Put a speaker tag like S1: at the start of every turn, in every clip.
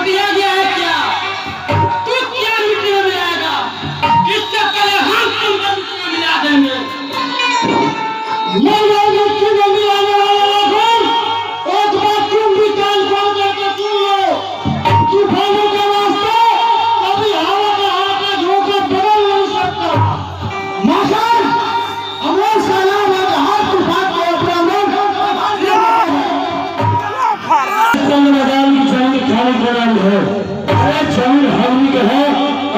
S1: दिया गया है क्या? तू क्या मिट्टी में मिलाएगा? इससे पहले हम तुमको मिट्टी में मिला देंगे। मैं मिट्टी में मिलाने वाला हूँ। एक बार तुम भी कान खोल करके सुन लो। तूफानों के वास्ते कभी हवा का हाथ झोंका बदल नहीं सकता। मौसम हमें सलाम है कि हर तूफान को अपना मन है। अरे जमीन हमनी के है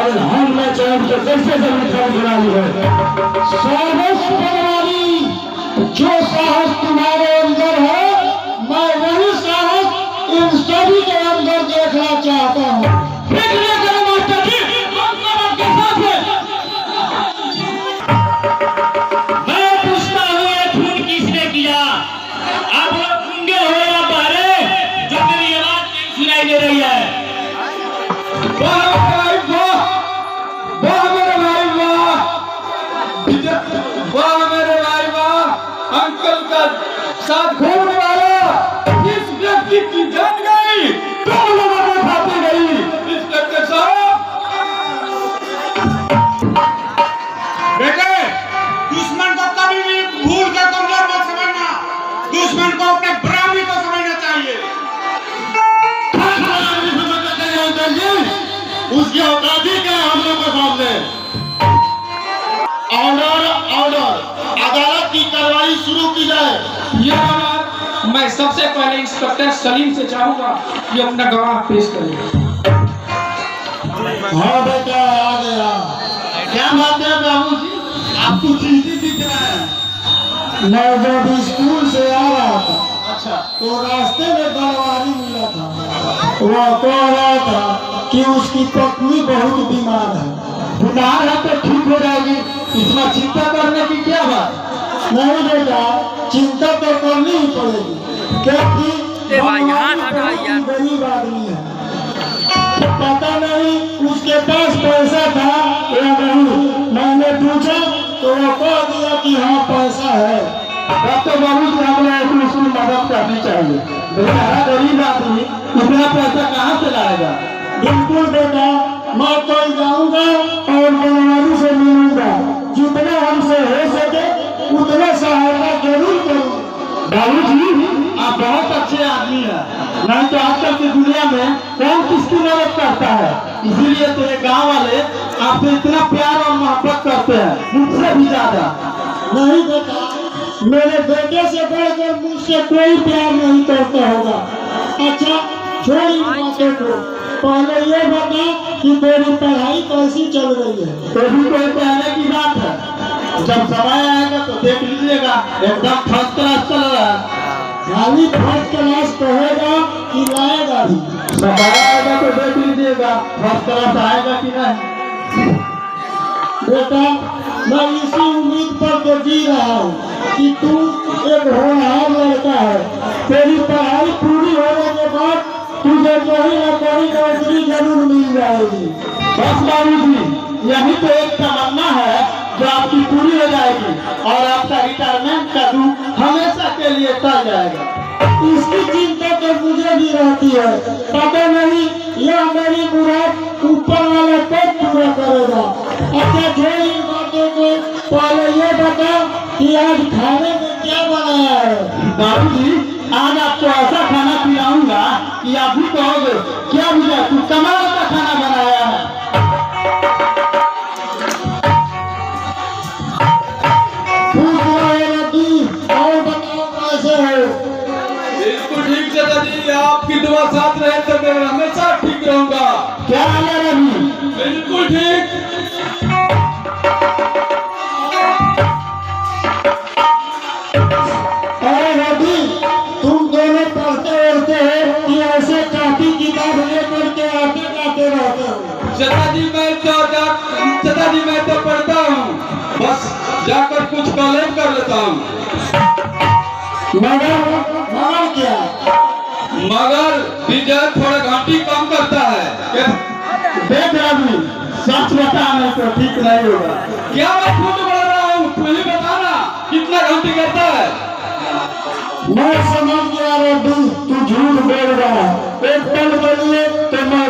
S1: और हम में चाहे तो कैसे जमीन खाली है। साहस बनवारी जो साहस तुम्हारे अंदर है, मैं वही साहस इन सभी के अंदर देखना चाहता हूँ। मैं पूछता हूँ ये खून किसने किया? आप लोग गूंगे हो या बहरे जो मेरी आवाज नहीं सुनाई दे रही है? वाह मेरे भाई वाह! अंकल का साथ घूमने वाला इस व्यक्ति की जान गई, तुम लोगों को खाती गई। इंस्पेक्टर साहब, बेटे, दुश्मन को कभी भी भूल कर कमजोर मत समझना। दुश्मन को अपने बराबरी को समझना चाहिए। उसकी औकाती क्या है हम लोग के सामने? ऑर्डर, अदालत की कार्रवाई शुरू की जाए। ये बात मैं सबसे पहले इंस्पेक्टर सलीम से चाहूंगा कि अपना गवाह पेश करें। हाँ बेटा, आ गया। क्या बात है बाबू जी, आपको चिंतित दिख रहा है। मैं जब स्कूल से आ रहा था, अच्छा, तो रास्ते में गलवारी मिला था। वह कह रहा था कि उसकी पत्नी बहुत बीमार है। बीमार है तो ठीक हो जाएगी, इसमें चिंता करने की क्या बात? नहीं बेटा, चिंता तो करनी ही पड़ेगी, क्योंकि गरीब आदमी है। पता नहीं उसके पास पैसा था या नहीं। मैंने पूछा तो वो कह दिया कि हाँ पैसा है। तब तो बहुत हमें उसकी मदद करनी चाहिए। बेचारा गरीब आदमी इतना पैसा कहाँ से लाएगा? बिल्कुल बेटा, मैं कल जाऊंगा और बनवारी से मिलूंगा। जितना हमसे हो सके उतना सहायता जरूर करूँ। बाबू जी, आप बहुत अच्छे आदमी हैं। नहीं तो आजकल की दुनिया में कौन किसकी मदद करता है? इसीलिए तेरे गांव वाले आपसे इतना प्यार और मोहब्बत करते हैं, मुझसे भी ज्यादा। नहीं बेटा, मेरे बेटे से बढ़कर मुझसे कोई प्यार नहीं करता होगा। अच्छा, छोड़ इन बातों को, पहले ये बता कि तेरी पढ़ाई कैसी चल रही है? तो भी कोई कहने की बात है, जब समय आएगा तो देख लीजिएगा, एकदम फर्स्ट क्लास चल रहा है। खाली फर्स्ट क्लास कहेगा कि लाएगा भी? समय आएगा तो देख लीजिएगा फर्स्ट क्लास आएगा कि नहीं। बेटा, मैं इसी उम्मीद पर तो जी रहा हूँ कि तू एक होनहार लड़का है। तेरी पढ़ाई पूरी होने के बाद तुझे कहीं न कहीं नौकरी जरूर मिल जाएगी। बस बाबू जी, यही तो एक तमन्ना है जो आपकी पूरी हो जाएगी और आपका रिटायरमेंट का दुख हमेशा के लिए टल जाएगा। इसकी चिंता तो मुझे भी रहती है। पता नहीं यह मेरी मुराद ऊपर वाला कब पूरा करेगा। अच्छा, छोड़ इन बातों को, पहले ये बता कि आज खाने में क्या बनाया है? बाबू जी, आज आपको ऐसा खाना खिलाऊंगा कि आप भी कहोगे क्या मुझे तू कमाल का खाना बनाया है। और बताओ कैसे हो?
S2: बिल्कुल ठीक चाचा जी, आपकी दुआ साथ रहे तो मैं हमेशा ठीक रहूंगा।
S1: क्या हाल है रवि?
S2: बिल्कुल ठीक।
S1: अरे रवि, तुम दोनों पढ़ते रहते हो कि ऐसे कॉपी किताब लेकर के आते जाते रहते हो?
S2: चाचा जी मैं तो पढ़ता हूँ, बस जाकर कुछ कॉलेज कर लेता हूँ।
S1: मगर क्या?
S2: मगर विजय थोड़ा घंटी कम करता है।
S1: देख रवि, सच बता नहीं तो ठीक नहीं होगा।
S2: क्या मैं झूठ बोल रहा हूँ? तू ही बता ना, कितना घंटी करता है?
S1: मैं समझ गया रवि, तू झूठ बोल रहा है। एक पल के लिए तो मैं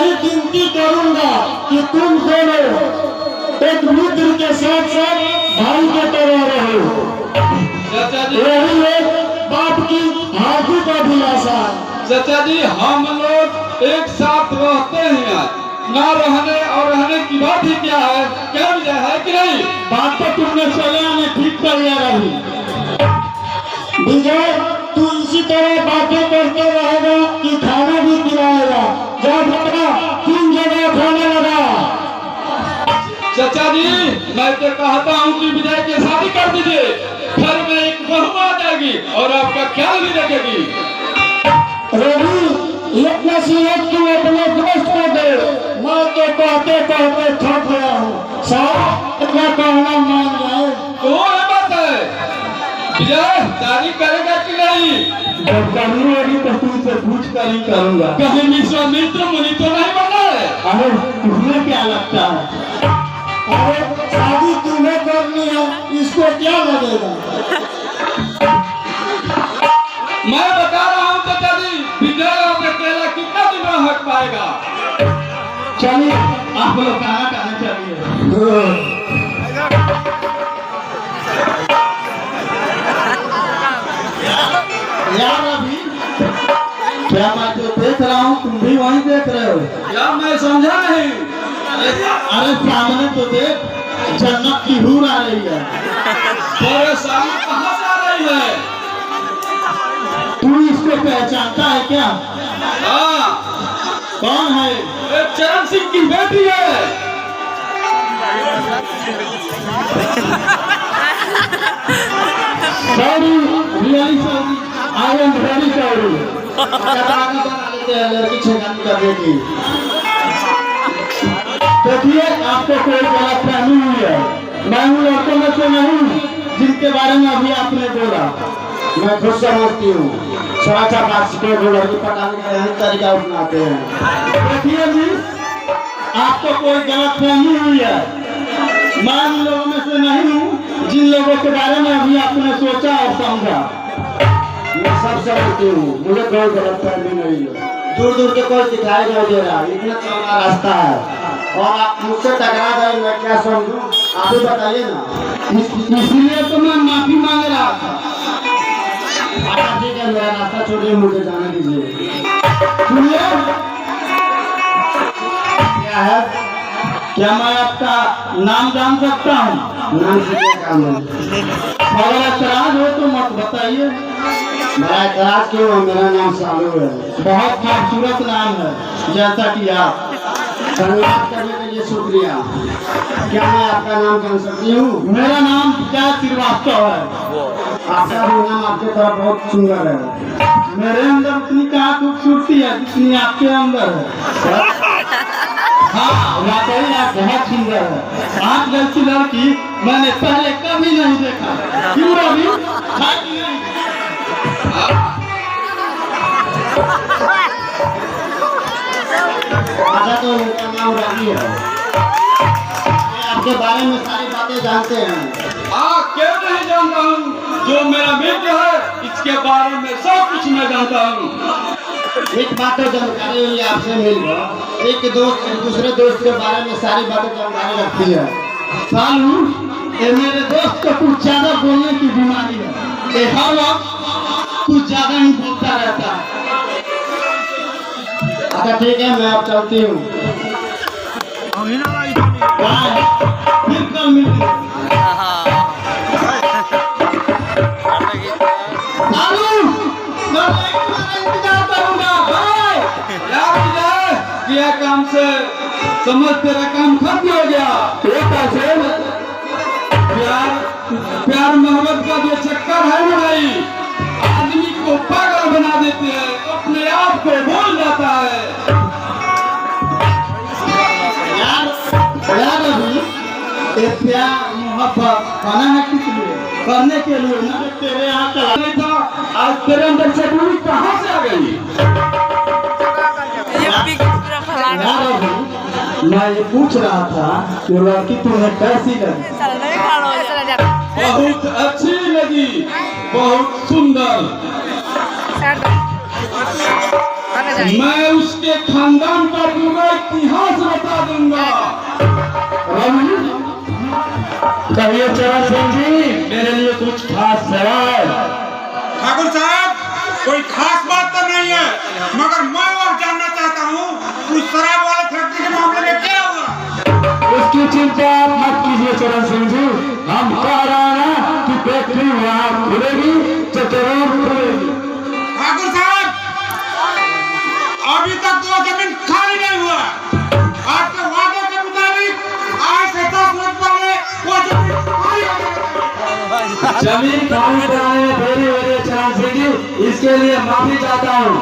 S1: यही गिनती करूंगा कि तुम दोनों एक मित्र के साथ साथ भाई के तरह रहो।
S2: चाचा जी,
S1: यही एक बाप की हार्दिक अभिलाषा है।
S2: चाचा जी, हम लोग एक साथ रहते हैं, ना रहने और रहने की बात ही क्या है? क्या वजह है कि नहीं?
S1: बात तो तुमने चले आने ठीक कर लिया रही। विजय, तू इसी तरह बातें करते रहेगा कि खाना भी खिलाएगा। जब बेटा 3 जगह खाने लगा।
S2: चाचा जी, मैं तो कहता हूँ कि विजय की शादी कर दीजिए, घर में एक बहू आ जाएगी और आपका ख्याल भी रखेगी।
S1: रवि, एक नसीहत तू अपने दोस्त को दे। मैं तो कहते कहते थक गया हूँ। साहब इतना कहना मान जाए
S2: तो वो है बात है। विजय शादी करेगा कि नहीं?
S1: जब करनी होगी तो तुमसे पूछ कर ही करूंगा।
S2: कहीं विश्वामित्र मुनि तो नहीं बना है?
S1: अरे तुम्हें क्या लगता है? अरे शादी तुम्हें करनी है, इसको क्या लगेगा?
S2: मैं बता रहा हूँ चाचा जी, विजय और अकेला कितना दिन रह पाएगा?
S1: चलिए आप लोग खाना खाने चलिए। यार अभी क्या मैं जो देख रहा हूँ तुम भी वहीं देख रहे हो?
S2: यार मैं समझा नहीं।
S1: अरे सामने तो देख, जन्नत की हूर आ रही है।
S2: परेशानी कहाँ से आ रही है?
S1: तू इसको पहचानता है क्या?
S2: हाँ,
S1: कौन है?
S2: ये चरण सिंह की बेटी है।
S1: Sorry, really sorry, I am very sorry. बना लेते हैं लड़की छेड़खानी करने की। देखिए, आपको कोई गलतफहमी हुई है। मैं उन लड़कों में से नहीं जिनके बारे में अभी आपने बोला। मैं खुद समझती हूँ, छोटा बात को लड़की पटाने का यही तरीका अपनाते हैं। देखिए जी, आपको कोई गलतफहमी हुई है। मैं उन लोगों में से नहीं हूँ जिन लोगों के बारे में अभी आपने सोचा और समझा। मैं सब समझती हूँ, मुझे कोई गलतफहमी नहीं है। दूर दूर के कोई दिखाई नहीं दे रहा, इतना चौड़ा रास्ता है और आप मुझसे टकरा गए, मैं क्या समझूं? आप ही बताइए ना। इसलिए तो मैं माफी मांग रहा था। अच्छा ठीक है, मेरा रास्ता छोड़िए, मुझे जाने दीजिए। सुनिए, क्या है? क्या मैं आपका नाम जान सकता हूँ? नाम से क्या काम है? अगर ऐतराज हो तो मत बताइए। मेरा ऐतराज क्यों है? मेरा नाम सालू है। बहुत खूबसूरत नाम है, जैसा कि आप। धन्यवाद करने के लिए शुक्रिया। क्या मैं आपका नाम जान सकती हूँ? मेरा नाम विकास श्रीवास्तव है। आपका भी नाम आपके तरफ बहुत सुंदर है। मेरे अंदर उतनी कहाँ खूबसूरती है जितनी आपके अंदर है। हाँ, वाकई आप बहुत सुंदर है। आप जैसी लड़की मैंने पहले कभी नहीं देखा। क्यों रवि? हाँ कि नहीं? अच्छा, तो उनका नाम रवि है। ये आपके बारे में सारी बातें जानते हैं।
S2: हाँ, क्यों नहीं जानता हूँ? जो मेरा मित्र है, इसके बारे में सब कुछ मैं जानता हूँ।
S1: एक बात तो जानकारी हुई आपसे मिल गई। एक दोस्त एक दूसरे दोस्त के बारे में सारी बातें जानकारी रखती है। सालू, ये मेरे दोस्त को कुछ ज्यादा बोलने की बीमारी है। ये हर वक्त कुछ ज्यादा ही बोलता रहता है। अच्छा ठीक है, मैं अब चलती हूँ। बाय, फिर कल मिलते हैं। सालू, मैं तुम्हारा इंतजार करूंगा। बाय।
S2: यार विजय, किया काम से समझ तेरा काम खत्म हो गया।
S1: कैसे?
S2: प्यार मोहब्बत का जो चक्कर है ना भाई, आदमी को पागल बना देते हैं, अपने आप को भूल जाता है।
S1: यार अभी ये प्यार मोहब्बत बना है किस लिए? करने के लिए ना। तेरे यहाँ का
S2: नहीं था, आज तेरे अंदर से दूरी कहाँ से आ गई?
S1: यार अभी मैं ये पूछ रहा था कि लड़की तुम्हें कैसी लगी?
S2: बहुत अच्छी लगी, बहुत सुंदर। मैं उसके खानदान का पूरा इतिहास बता दूंगा।
S1: कहिए चरण सिंह जी, मेरे लिए कुछ खास सवाल।
S3: ठाकुर साहब, कोई खास बात तो नहीं है, मगर मैं और जानना चाहता हूँ उस शराब वाले फैक्ट्री के मामले में क्या हुआ।
S1: उसकी चिंता आप मत कीजिए चरण सिंह जी, हम कह रहे हैं कि फैक्ट्री वहाँ खुलेगी तो जरूर खुलेगी।
S3: ठाकुर साहब, अभी तक तो जमीन खाली नहीं हुआ। आपके वादे के मुताबिक आज से 10 मिनट पहले वो जमीन खाली हो गई।
S1: जमीन खाली कराने में देरी हो रही है चरण सिंह जी, इसके लिए माफी चाहता हूँ।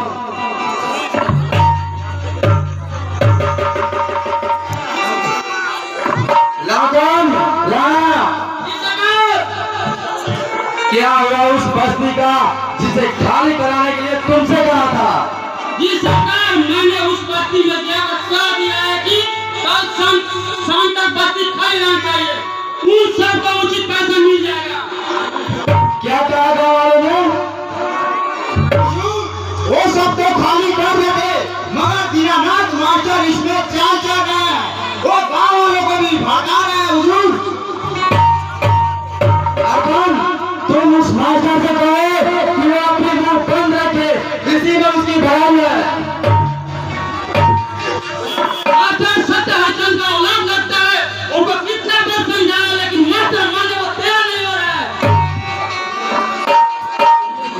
S1: क्या हुआ उस बस्ती का जिसे खाली कराने के लिए तुमसे कहा था?
S4: जी सरकार, मैंने उस बस्ती में जाकर कह दिया है कि कल शाम तक बस्ती खाली रहना चाहिए। उन सबको उचित पैसा मिल जाएगा।
S1: क्या कहा गाँव वालों ने? वो सब तो खाली कर देते, मगर दीनानाथ मास्टर इसमें चाल चल रहा है। वो गाँव वालों को भी भगा रहे हैं हुजूर। तुम उस मास्टर से कहो कि वो अपनी मुंह बंद रखे, इसी में उसकी भलाई है।
S4: मास्टर सत्य हसन का औलाद लगता है, उनको कितना बार समझाया लेकिन मास्टर मानने को तैयार नहीं हो रहा है।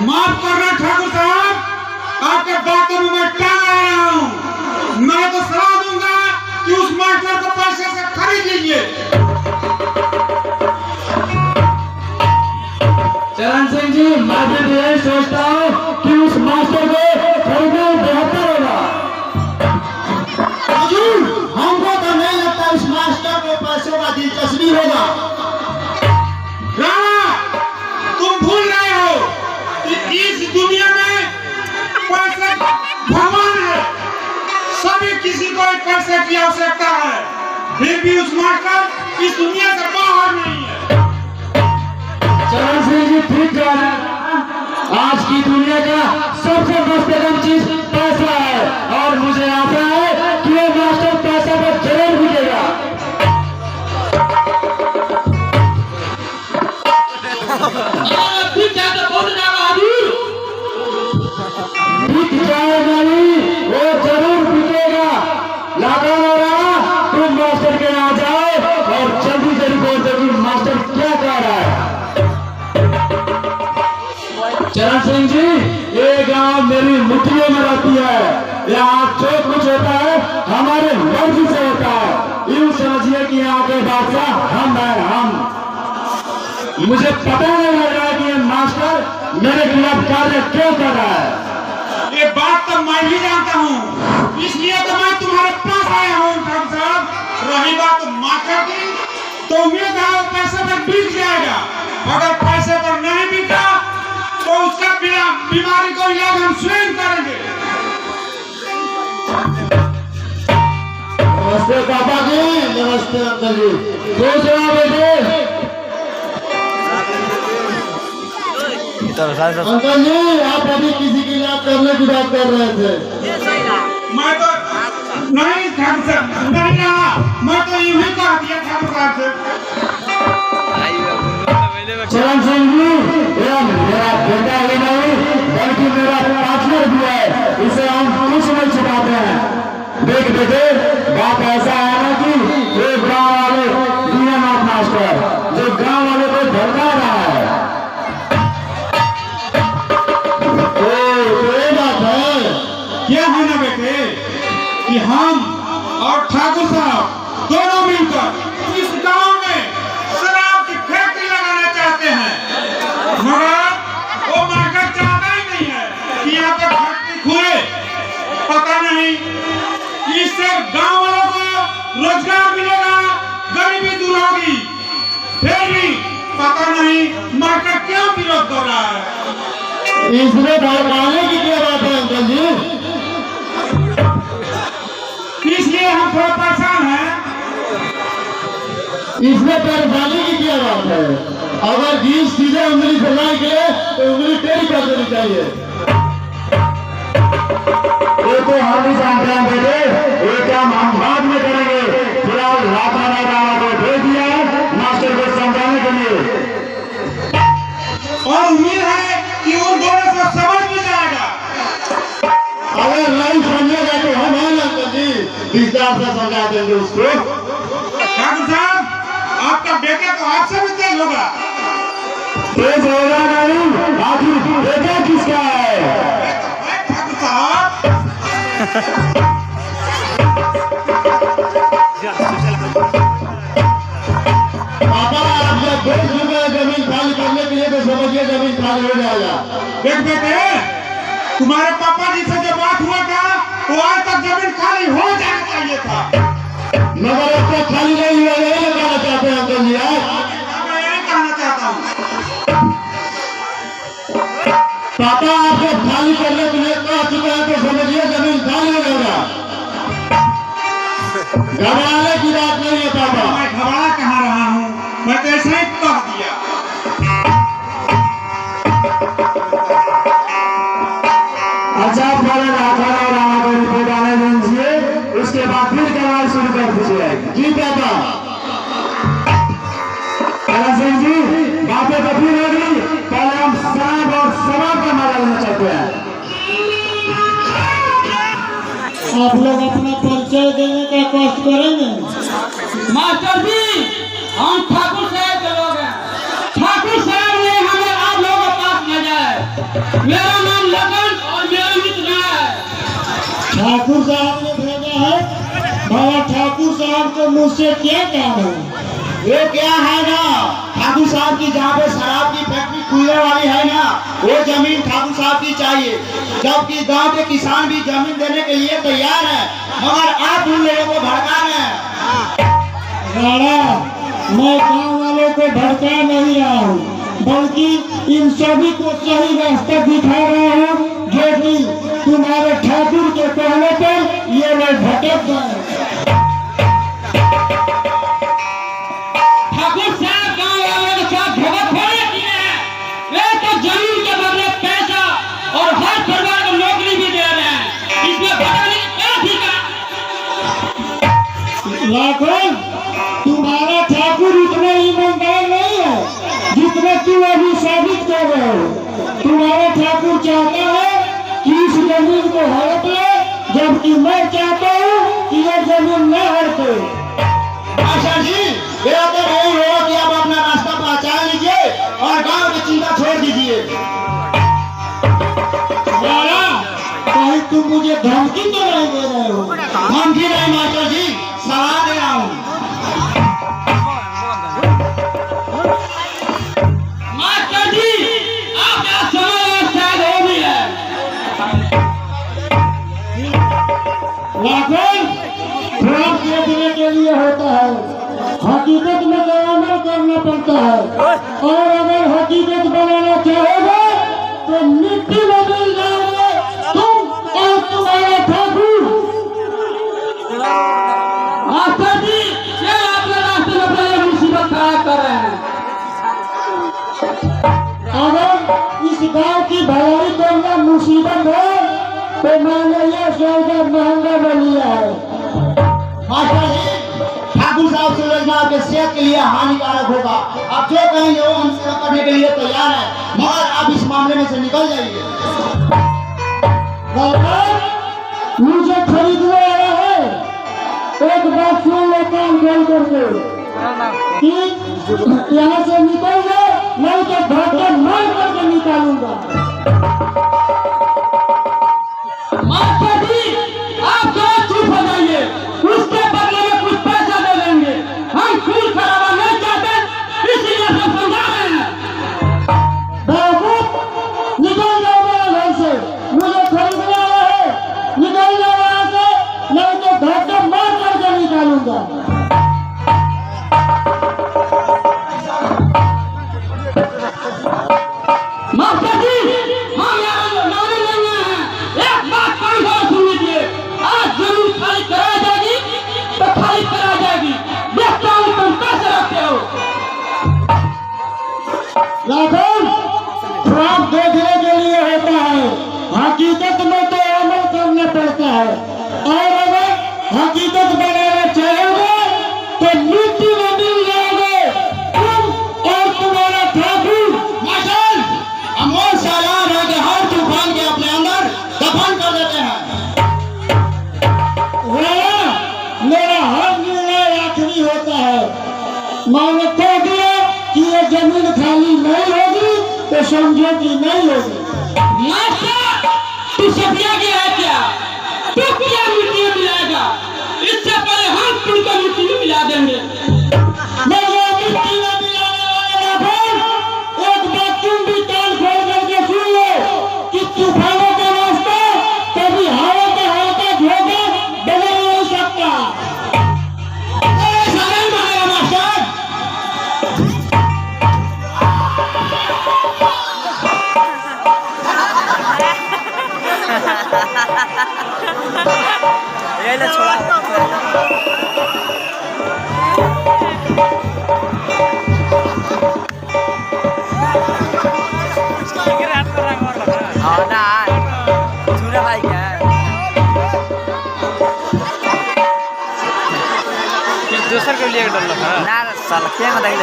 S3: माफ करना ठाकुर साहब, आपके बातों में मैं टांग रहा हूँ। मैं तो सलाह दूंगा कि उस मास्टर को पैसे से खरीद लीजिए।
S1: चरण सिंह जी, मैं भी यही सोचता हूँ कि उस मास्टर को खरीदना बेहतर होगा। हमको तो नहीं लगता उस मास्टर को पैसों का दिलचस्पी होगा।
S3: राणा, तुम भूल रहे हो कि इस दुनिया में पैसे भगवान है। सभी किसी को एक पैसे की आवश्यकता है, फिर भी उस मास्टर इस दुनिया से बाहर नहीं है।
S1: चरण सिंह जी ठीक कह रहे हैं। आज की दुनिया का सबसे मस्तगम चीज पैसा है, और मुझे आशा है कि वो मास्टर पैसा पर जरूर मिलेगा।
S4: ठीक है तो बहुत ज्यादा हुजूर।
S1: बिक जाएगा नहीं, वो जरूर बिकेगा। लगा रहा, तुम मास्टर के यहाँ जाओ और जल्दी जल्दी बोल दो कि मास्टर क्या कह रहा है। चरण सिंह जी, ये गांव मेरी मुट्ठियों में रहती है। यहाँ जो कुछ होता है हमारे मर्जी से होता है। यूँ समझिए कि यहाँ के बादशाह हम हैं, हम। मुझे पता नहीं लग रहा है कि ये मास्टर मेरे खिलाफ कार्य क्यों कर रहा है।
S3: ये बात तो मैं भी जानता हूँ, इसलिए तो मैं तुम्हारे पास आया हूँ ठाकुर साहब। रही बात मास्टर की, तो उम्मीद है वो पैसे पर बिक जाएगा। अगर पैसे पर नहीं बिका तो उसका बीमारी को इलाज हम स्वयं करेंगे।
S1: नमस्ते पापा जी। नमस्ते अंकल जी। खुश रहो बेटे। अंकल जी, आप अभी किसी की याद करने की बात कर रहे थे।
S3: मैं तो नहीं ठाकुर साहब, नहीं रहा, मैं तो यूं ही कह दिया ठाकुर साहब से।
S1: चरण सिंह जी, ये मेरा बेटा ही नहीं बल्कि मेरा पार्टनर भी है, इसे हम कुछ नहीं छुपाते हैं। देख बेटे, बात ऐसा है ना कि ये गाँव वाले दीनानाथ मास्टर जो गाँव वाले को धमका रहा है। ये बात है।
S3: क्या है ना बेटे कि हम और ठाकुर साहब दोनों मिलकर इस गांव में शराब की फैक्ट्री लगाना चाहते हैं, मगर वो मार्केट चाहता ही नहीं है कि यहाँ पर फैक्ट्री खुले। पता नहीं इससे गांव वालों को रोजगार मिलेगा, गरीबी दूर होगी, फिर भी पता नहीं मार्केट क्यों विरोध कर रहा है।
S1: इसमें भड़काने की क्या बात है अंकल जी?
S3: इसलिए हम थोड़ा परेशान हैं।
S1: इसमें परेशानी की क्या बात है? अगर घी सीधे उंगली से लाएंगे तो उंगली टेढ़ी कर देनी चाहिए। एक तो हम भी जानते हैं बेटे, ये काम हम बाद में करेंगे। फिलहाल राधा ने राणा को भेज दिया है मास्टर को समझाने के लिए,
S3: और उम्मीद है कि उन दोनों को समझ में जाएगा।
S1: अगर नहीं समझेगा तो हम हैं अंकल जी, विस्तार से समझा देंगे उसको।
S3: ठाकुर साहब, आपका बेटा तो आपसे भी तेज होगा।
S1: तेज होगा नहीं, आखिर बेटा किसका है?
S3: ठाकुर साहब,
S1: पापा आप जब देख चुके हैं जमीन खाली करने के लिए तो समझिए जमीन खाली हो जाएगा।
S3: देख बेटे, तुम्हारे पापा जी से जो बात हुआ था वो आज तक जमीन खाली हो जाना चाहिए था,
S1: मगर अब तक खाली नहीं हुआ, यही लगाना चाहते हैं अंकल जी।
S3: मैं यही कहना चाहता हूँ।
S1: पापा आप जब खाली करने के लिए कह चुके हैं तो समझिए जमीन खाली हो जाएगा। घबराने की बात नहीं है पापा।
S3: मैं घबरा कहाँ रहा हूँ, मैं तो ऐसे ही कह दिया।
S1: अच्छा पहले राधा और राणा को रिपोर्ट आने दीजिए, उसके बाद फिर कार्रवाई शुरू कर दीजिए। जी पापा। सिंह जी, बातें कभी होगी, पहले हम शराब और शराब का मजा लेना चाहते हैं। आप लोग अपना परिचय देने का कष्ट करेंगे।
S4: मास्टर जी, हम ठाकुर साहब के लोग हैं। ठाकुर साहब ने हमें आप लोगों के पास भेजा है। मेरा नाम लगन और मेरा मित्र है।
S1: ठाकुर साहब ने भेजा है। बाबा ठाकुर साहब को मुझसे क्या काम है? वो क्या है ना, ठाकुर साहब की जहाँ पे शराब की फैक्ट्री खुलने वाली है ना, वो जमीन ठाकुर साहब की चाहिए। जबकि गांव के किसान भी जमीन देने के लिए तैयार है, मगर आप उन लोगों को भड़का रहे हैं। राणा, मैं गांव वालों को भड़का नहीं रहा हूँ, बल्कि इन सभी को सही रास्ता दिखा रहा हूँ, जो कि तुम्हारे ठाकुर के कहने पर ये लोग भटक गए।
S4: ठाकुर साहब गाँव वालों के साथ धोखा थोड़े किए हैं। वे तो जमीन के बदले पैसा और हर परिवार को नौकरी भी दे रहे हैं। इसमें भटकने की क्या ठीक है?
S1: लाखन, तुम्हारा ठाकुर इतना ईमानदार नहीं है जितना तुम अभी साबित कर रहे हो। तुम्हारा ठाकुर चाहता है कि इस जमीन को हड़प ले, जबकि मैं चाहता हूँ कि यह जमीन न हड़पे। आशा जी, बेहतर यही होगा कि आप अपना रास्ता पहचान लीजिए और गांव की चिंता छोड़ दीजिए। कहीं तुम मुझे धमकी तो नहीं दे रहे हो? धमकी नहीं मास्टर जी, सलाह दे रहा हूँ।
S4: मास्टर जी, आपका समय शायद हो भी है।
S1: लाखन, ख्वाब देखने के लिए होता है, हकीकत में तो अमल करना पड़ता है। और अगर हकीकत बनाना चाहोगे तो मिट्टी में मिल जाओगे तुम और तुम्हारा ठाकुर।
S4: मास्टर जी, ये आपके रास्ते में बड़ी मुसीबत खड़ा कर रहे हैं।
S1: अगर इस गांव की भलाई करना मुसीबत है तो मैंने यह सौदा महंगा में लिया है। मास्टर जी, ठाकुर साहब से योजना आपके सेहत के लिए हानिकारक होगा। आप जो कहेंगे वो हम सेवा करने के लिए तैयार है, मगर आप इस मामले में से निकल जाइए। मुझे खरीदने आया है, एक बात सुन लो कान खोल करके कि यहाँ से निकल जाओ, नहीं तो धक्का मार करके निकालूंगा।
S4: मास्टर जी, आप जरा चुप हो जाइए। उसके बदले में कुछ पैसा दे देंगे। हम खून खराबा नहीं चाहते, इसलिए सब समझा रहे हैं।
S1: बेवकूफ, निकल जाओ मेरे घर से, मुझे खरीदने आया है, निकल जाओ यहाँ से, नहीं तो धक्का मार करके निकालूंगा।
S4: मास्टर जी, हम यहाँ नारे नहीं हैं। एक बात कान खोल सुन लीजिए। आज जमीन खाली करा जाएगी तो खाली करा जाएगी। देखता हूँ तुम कैसे रखते हो।
S1: लाखन, ख्वाब देखने के लिए होता है, हकीकत में तो अमल करना करना पड़ता है। और अगर हकीकत बनाना चाहोगे तो मिट्टी में मिल जाओगे तुम और तुम्हारा ठाकुर।
S4: मास्टर, हम वो सालार है कि हर तूफान के अपने अंदर दफन कर देते हैं।
S1: मेरा हर निर्णय आखिरी होता है। मैंने कह दिया कि ये जमीन खाली नहीं होगी तो समझो कि नहीं होगी।
S4: मास्टर, तू सफिया गया है क्या? तू क्या मिट्टी में मिलाएगा? इससे पहले हम तुमको मिट्टी में मिला देंगे।
S1: मैं ये मिट्टी में मिलाने वाला फिर एक बात तुम भी कान खोल करके सुन लो कि तूफानों का रास्ता कभी हवा का हल्का झोंका बदल नहीं सकता।
S4: ऐसा नहीं मानेगा मास्टर।
S5: ये ले छोड़ा हाँ ना छूने भाई क्या दूसर के लिए डर लगा ना साला क्या बता ले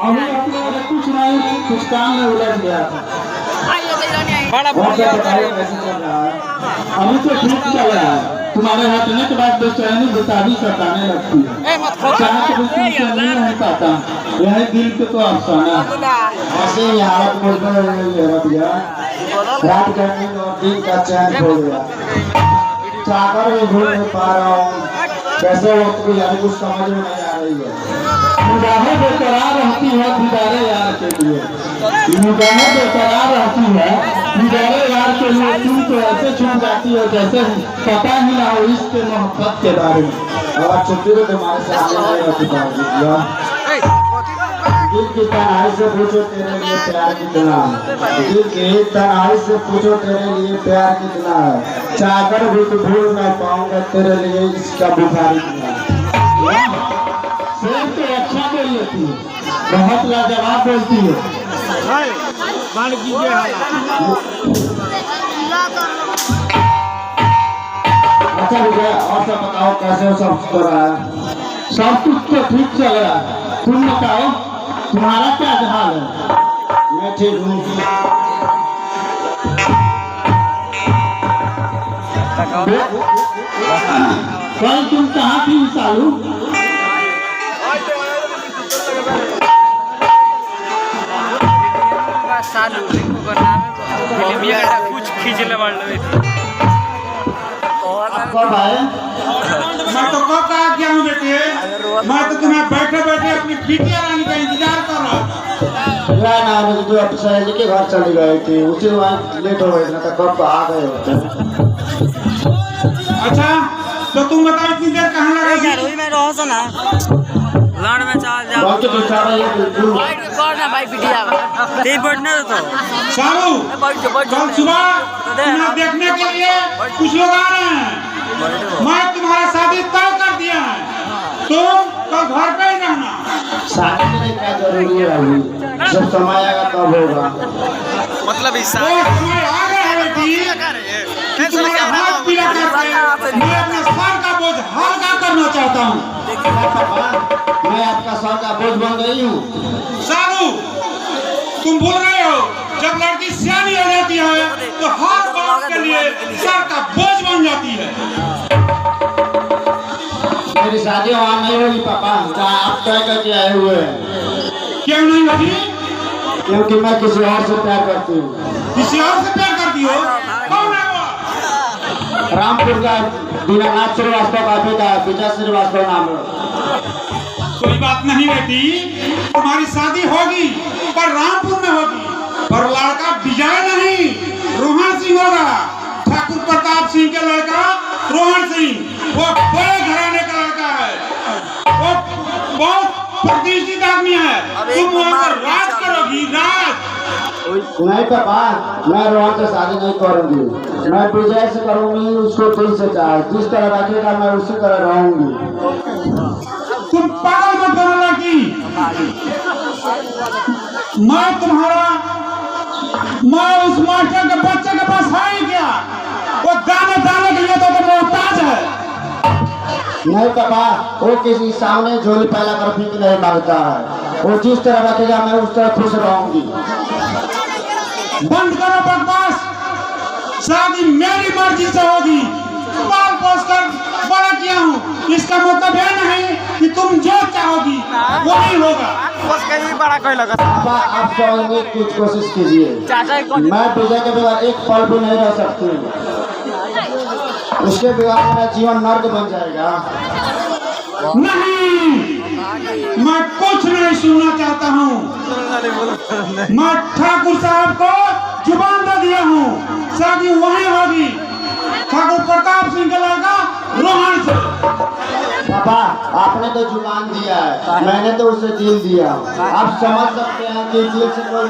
S1: अभी अपने कुछ नहीं कुछ काम में उलझ गया था।
S5: बड़ा
S1: और क्या बताइए कैसे चल रहा है? अभी तो ठीक चल रहा है। तुम्हारे हटने के बाद बेचैनी बेताबी सताने लगती है। चाह के भी तुमसे नहीं रह पाता। यही दिल के तो अफसाना है। ऐसे ही हालत बोलते रह गया। रात का नींद और दिन का चैन खो गया। चाहकर भी भूल नहीं पा रहा हूँ। कैसे वक्त को यार कुछ समझ में नहीं आ रही है। निगाहें बेकरार रहती है दीदारे यार के लिए। निगाहें बेकरार रहती है दीदारे यार के लिए। तुम तो ऐसे छूट जाती हो जैसे पता ही ना हो इश्क मोहब्बत के बारे में। और छुट्टी तो तुम्हारे सामने नहीं रखी पाएगी। दिल की तन्हाई से पूछो तेरे लिए प्यार कितना है। दिल की तन्हाई से पूछो तेरे लिए प्यार कितना है। चाहकर भी तो भूल ना पाऊंगा तेरे लिए इसका बुखार कितना है। शेर तो अच्छा बोल लेती है, बहुत लाजवाब बोलती है। अच्छा विजय, और सब बताओ कैसे सब हो रहा है? सब कुछ तो ठीक चल रहा है। तुम बताओ तुम्हारा क्या हाल है? मैं ठीक हूँ। कल तुम कहाँ थी सालू?
S5: सालू कुछ खींचने वाले
S1: कब आए?
S3: मैं तो कब कहा गया हूँ बेटे। मैं तो तुम्हें बैठे बैठे अपनी बिटिया रानी का इंतजार कर रहा था।
S1: ना मुझे जो अब सहेली के घर चली गई थी उसी वहाँ लेट हो गई ना तो कब आ गए होते।
S3: अच्छा तो तुम बताओ इतनी देर कहाँ लगाई?
S5: मैं रहो सुना लड़ में चाल जा
S1: बाकी बेचारा ये बिल्कुल
S5: करना भाई बिटिया ते बैठना तो
S3: सालू कल सुबह तुम्हें देखने के लिए कुछ लोग आ रहे हैं। मैं तुम्हारा शादी तय कर दिया है। तुम कल घर पे ही रहना।
S1: शादी के लिए क्या जरूरी है अभी? जब समय आएगा तब होगा।
S5: मतलब इस
S3: वो समय आ गया है बेटी कि तुम्हारा हाथ पीला करके मैं अपने सर का बोझ हल्का करना चाहता हूँ।
S1: मैं आपका सर का बोझ बन गई हूँ।
S3: सालू तुम भूल गए हो जब लड़की सियानी हो जाती है तो हर बात के लिए सर का बोझ बन जाती है।
S1: मेरी शादी वहाँ नहीं होगी पापा, जहाँ आप तय करके आए हुए हैं।
S3: क्यों नहीं होगी?
S1: क्योंकि मैं किसी और से प्यार करती हूँ।
S3: किसी और से प्यार करती हो? कौन है वो?
S1: रामपुर का दीनानाथ श्रीवास्तव का बेटा विजय श्रीवास्तव नाम है।
S3: कोई बात नहीं बेटी, तुम्हारी शादी होगी पर रामपुर में होगी। पर लड़का विजय नहीं रोहन सिंह होगा। ठाकुर प्रताप सिंह के लड़का रोहन सिंह वो बड़े घराने का लड़का है। वो बहुत प्रतिष्ठित आदमी है। तुम वहाँ पर राज करोगी, राज।
S1: नहीं पापा, मैं रोहन से शादी नहीं करूंगी। मैं विजय से करूंगी, उसको दिल से चाहे जिस तरह रखेगा मैं उसी तरह रहूंगी।
S3: तुम पागल मत बनो लड़की। मैं उस मास्टर के बच्चे के पास है क्या?
S1: नहीं पापा, वो किसी सामने झोली फैला कर भीख नहीं मांगता है। वो जिस तरह रखेगा मैं उस तरह खुश रहूंगी।
S3: बंद करो बकवास। शादी मेरी मर्जी से होगी। पाल पोस कर बड़ा किया हूँ, इसका मतलब है नहीं कि तुम जो चाहोगी वही होगा।
S5: बड़ा कोई लगा
S1: पापा आप समझने की कुछ कोशिश कीजिए। मैं विजय के बगैर एक पल भी नहीं रह सकती। उसके बगैर मेरा जीवन नर्क बन जाएगा।
S3: नहीं, मैं कुछ नहीं सुनना चाहता हूँ। मैं ठाकुर साहब को जुबान दे दिया हूँ, शादी वहीं होगी ठाकुर प्रताप सिंह के लड़का रोहन से।
S1: पापा आपने तो जुबान दिया है, मैंने तो उसे दिल दिया। आप समझ सकते हैं कि दिल से कोई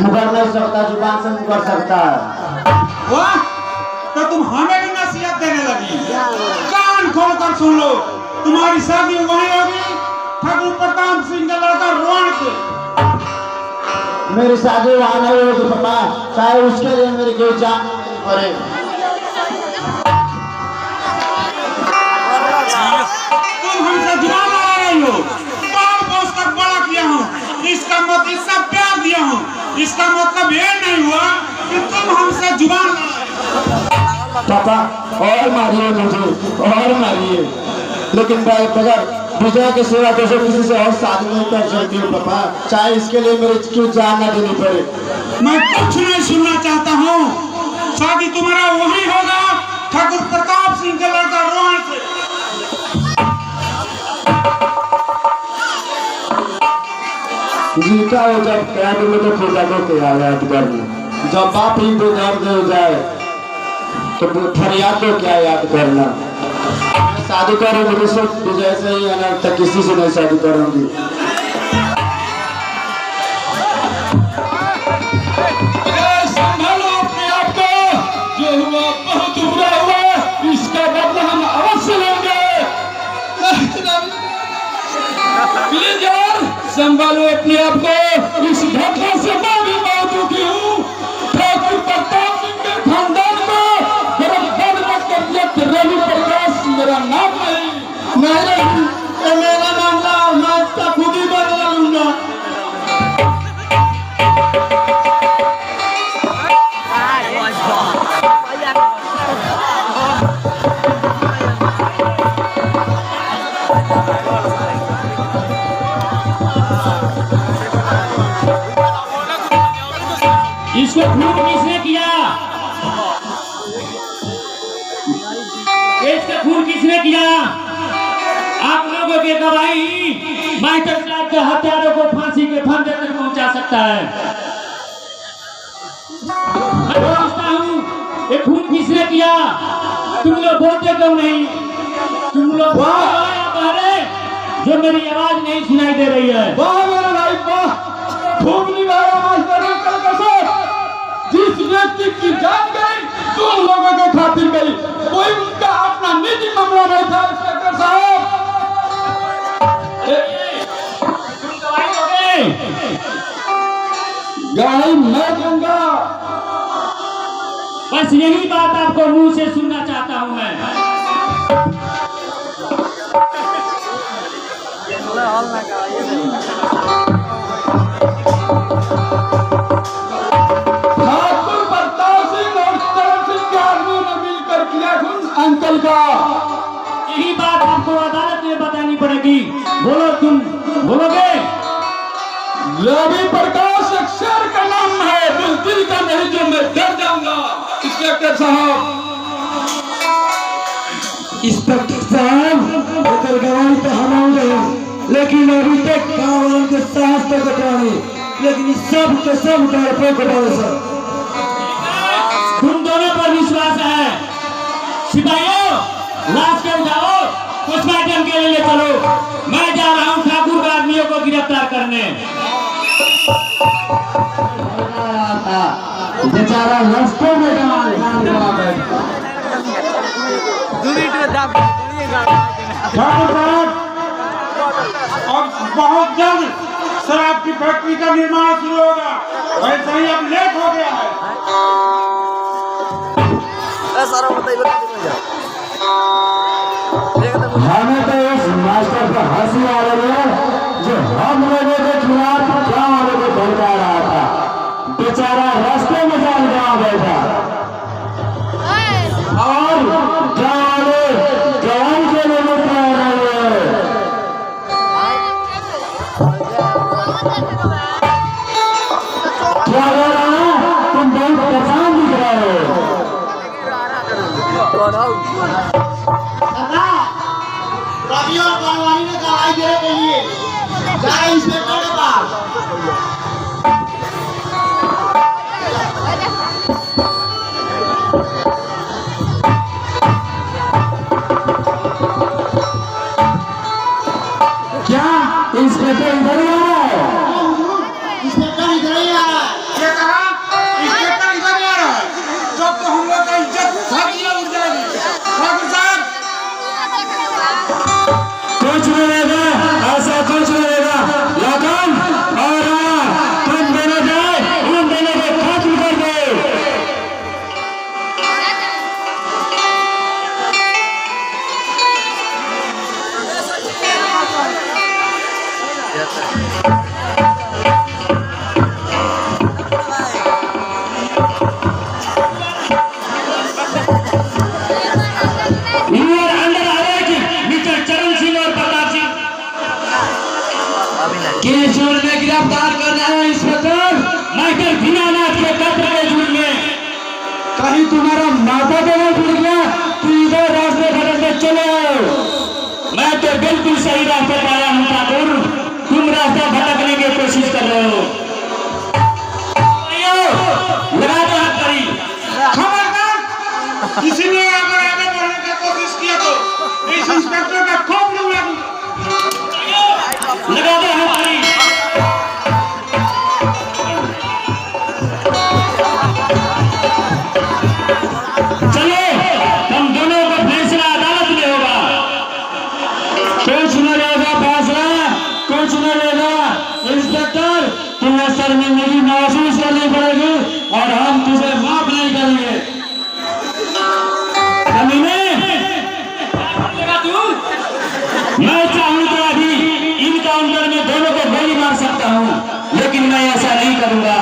S1: मुकर नहीं सकता, जुबान से मुकर सकता है।
S3: वाह, तो तुम हमें भी नसीहत देने लगी। कान खोल कर सुन लो, तुम्हारी शादी वहीं होगी ठाकुर प्रताप सिंह का लड़का रोहन से।
S1: मेरी शादी वहाँ नहीं होगी पापा, चाहे उसके लिए मेरी कोई जान पड़े।
S3: तुम हमसे जुबान लड़ा रही हो। पाल पोस कर बड़ा किया हूँ, इसका मतलब इतना प्यार दिया हूँ, इसका मतलब ये नहीं हुआ कि तुम हमसे जुबान लड़ाए।
S1: पापा और मारिए मुझे, और मारिए, लेकिन बगैर विजय के सिवा दूसरे किसी से और शादी नहीं कर सकती हूँ पापा, चाहे इसके लिए मेरी क्यों जान न देनी पड़े।
S3: मैं कुछ नहीं सुनना चाहता हूँ। शादी तुम्हारा वही होगा ठाकुर प्रताप सिंह के लड़का रोहन से।
S1: जीता हो जब कैद में तो खुदा को क्या याद करना, जब बाप ही बेदर्द हो जाए तो फरियाद को क्या याद करना। शादी करूंगी तो सिर्फ विजय से ही, अगर तक किसी से नहीं शादी करूंगी।
S2: संभालो अपने आप को, जो हुआ बहुत बुरा हुआ, इसका बदला हम अवश्य लेंगे। प्लीज यार संभालो अपने आप को। इस घटना से मैं भी बहुत दुखी हूँ। ठाकुर प्रताप सिंह के खानदान को गिरफ्तार मत कर दिया कि रवि प्रकाश मेरा नाम नहीं।
S1: ये मेरा मामला, मैं इसका खुद ही बदला लूंगा।
S4: इसको खून किसने किया? इसका खून किसने किया? आप लोगों की गवाही मास्टर साहब के हत्यारों को फांसी के फंदे तक पहुंचा सकता है। मैं पूछता हूँ, ये खून किसने किया? तुम लोग बोलते क्यों नहीं? तुम लोग बाहर जो मेरी आवाज नहीं सुनाई दे रही है।
S2: वाह मेरा भाई वाह, खूब निभाया मास्टर अंकल का साथ। जिस व्यक्ति की जान गई तुम लोगों के खातिर गई, कोई उनका अपना निजी मामला नहीं था। इंस्पेक्टर साहब
S4: तुम गवाही दोगे?
S2: गवाही मैं दूंगा।
S4: बस यही बात आपको मुंह से सुनना चाहता हूं मैं।
S2: ठाकुर प्रताप सिंह और तरफ सिंह के आदमी ने मिलकर किया खून अंकल का।
S4: यही बात आपको अदालत में बतानी पड़ेगी। बोलो, तुम बोलोगे?
S2: रवि प्रकाश एक शेर का नाम है, दिल का नहीं जो मैं डर जाऊंगा। इंस्पेक्टर साहब,
S1: इंस्पेक्टर साहब, अगर गवाही तो हम होंगे, लेकिन अभी तक गाँव के साहस तक कटाने, लेकिन सब के सब डरपोक बड़े सर।
S4: तुम दोनों पर विश्वास है। सिपाहियों, लाश के उठाओ, पोस्टमार्टम के लिए ले चलो। मैं जा रहा हूँ ठाकुर के आदमियों को गिरफ्तार करने।
S1: बेचारा रास्ते में
S3: ठाकुर साहब, अब बहुत जल्द शराब की फैक्ट्री का निर्माण शुरू होगा। वैसे ही अब लेट हो गया है।
S1: हमें बेचारा रास्ते में जान गया बैठा और जवान के लोगों को आ रहे हैं। क्या हो रहा है? तुम बहुत परेशान दिख रहे हो।
S6: रवि और बनवानी ने दवाई देने के लिए जाए इंस्पेक्टर के पास।
S1: क्या इंस्पेक्टर इधर ही आ रहा है?
S6: इंस्पेक्टर इधर ही आ रहा है।
S3: ये कहा इंस्पेक्टर इधर नहीं आ रहा है, तब तो हम लोग का इज्जत धरती उड़ जाएगी। ठाकुर साहब
S1: कुछ नहीं रहेगा, ऐसा कुछ नहीं रहेगा। लखन और राणा, तुम दोनों जाए उन दोनों को खत्म कर दो। You are under arrest, Mr. चरण सिंह और प्रताप सिंह। केस में गिरफ्तार करना है इंस्पेक्टर माइकल दीनानाथ के कत्ल के जुर्म में। कहीं तुम्हारा माथा तो नहीं टूट गया? तुम इधर रास्ते भटकते चले आओ। मैं तो बिल्कुल सही रास्ते पर आया हूँ ठाकुर, तुम रास्ता भटकने की कोशिश कर रहे हो। लगा दो हाथ करी।
S3: खबरदार, किसी ने अगर आगे बढ़ने की कोशिश किया तो इस इंस्पेक्टर का खूब लूंगा।
S1: लगा दो हाथ करी। चलो, हम दोनों का फैसला अदालत में होगा। कुछ न लेगा फैसला, कुछ न लेगा। इंस्पेक्टर, तुम्हें शर्मिंदगी महसूस करनी पड़ेगी और हम तुझे माफ नहीं करेंगे। कमीने, मैं चाहूँ तो अभी इनकाउंटर में दोनों को गोली मार सकता हूँ, लेकिन मैं ऐसा नहीं करूँगा।